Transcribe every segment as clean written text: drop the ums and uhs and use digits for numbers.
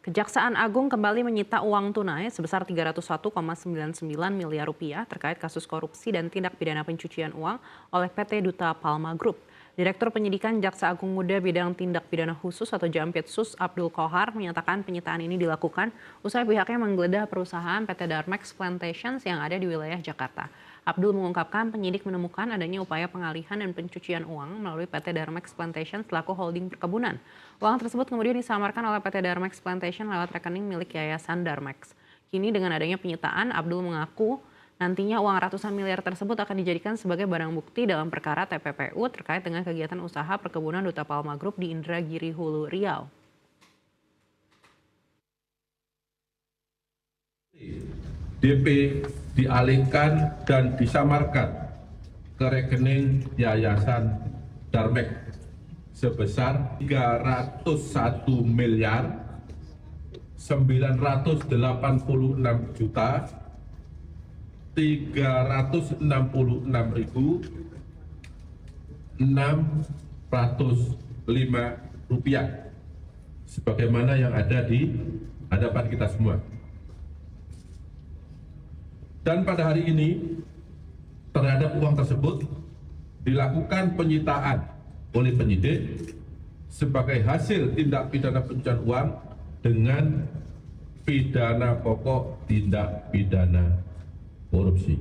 Kejaksaan Agung kembali menyita uang tunai sebesar 301,99 miliar rupiah terkait kasus korupsi dan tindak pidana pencucian uang oleh PT Duta Palma Group. Direktur Penyidikan Jaksa Agung Muda Bidang Tindak Pidana Khusus atau Jampitsus Abdul Qohar menyatakan penyitaan ini dilakukan usai pihaknya menggeledah perusahaan PT Darmex Plantations yang ada di wilayah Jakarta. Abdul mengungkapkan penyidik menemukan adanya upaya pengalihan dan pencucian uang melalui PT Darmex Plantations selaku holding perkebunan. Uang tersebut kemudian disamarkan oleh PT Darmex Plantation lewat rekening milik Yayasan Darmex. Kini dengan adanya penyitaan, Abdul mengaku nantinya uang ratusan miliar tersebut akan dijadikan sebagai barang bukti dalam perkara TPPU terkait dengan kegiatan usaha perkebunan Duta Palma Group di Indragiri Hulu, Riau. DP dialihkan dan disamarkan ke rekening Yayasan Darmex sebesar 301 miliar 986 juta 366.605 rupiah sebagaimana yang ada di hadapan kita semua. Dan pada hari ini terhadap uang tersebut dilakukan penyitaan oleh penyidik sebagai hasil tindak pidana pencucian uang dengan pidana pokok tindak pidana korupsi.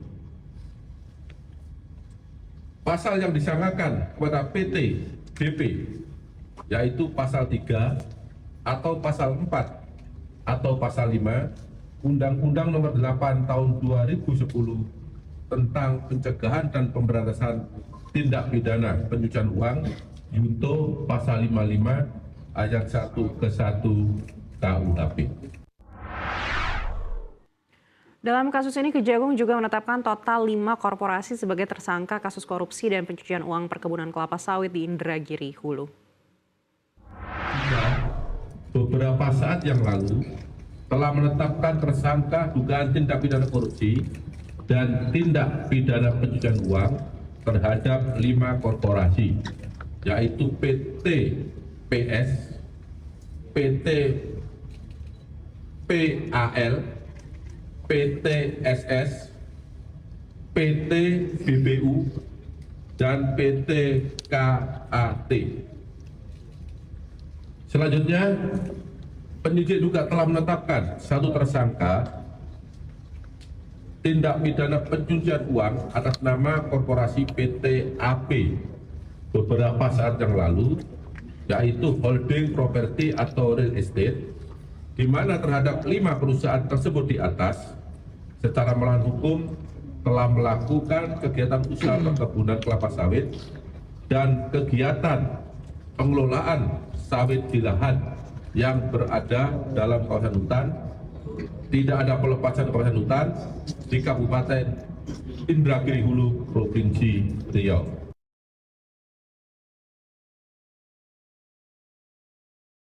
Pasal yang disangkakan kepada PT BP yaitu pasal 3 atau pasal 4 atau pasal 5 Undang-Undang Nomor 8 Tahun 2010 tentang pencegahan dan pemberantasan tindak pidana pencucian uang junto pasal 55 ayat 1 ke 1 KUHP. Dalam kasus ini, Kejagung juga menetapkan total 5 korporasi sebagai tersangka kasus korupsi dan pencucian uang perkebunan kelapa sawit di Indragiri Hulu. Beberapa saat yang lalu telah menetapkan tersangka dugaan tindak pidana korupsi dan tindak pidana pencucian uang terhadap 5 korporasi, yaitu PT PS, PT PAL, PT SS, PT BBU, dan PT KAT. Selanjutnya, penyidik juga telah menetapkan satu tersangka tindak pidana pencucian uang atas nama korporasi PT AP beberapa saat yang lalu, yaitu holding properti atau real estate, di mana terhadap 5 perusahaan tersebut di atas secara melawan hukum telah melakukan kegiatan usaha perkebunan kelapa sawit dan kegiatan pengelolaan sawit di lahan yang berada dalam kawasan hutan, tidak ada pelepasan kawasan hutan di Kabupaten Indragiri Hulu, Provinsi Riau.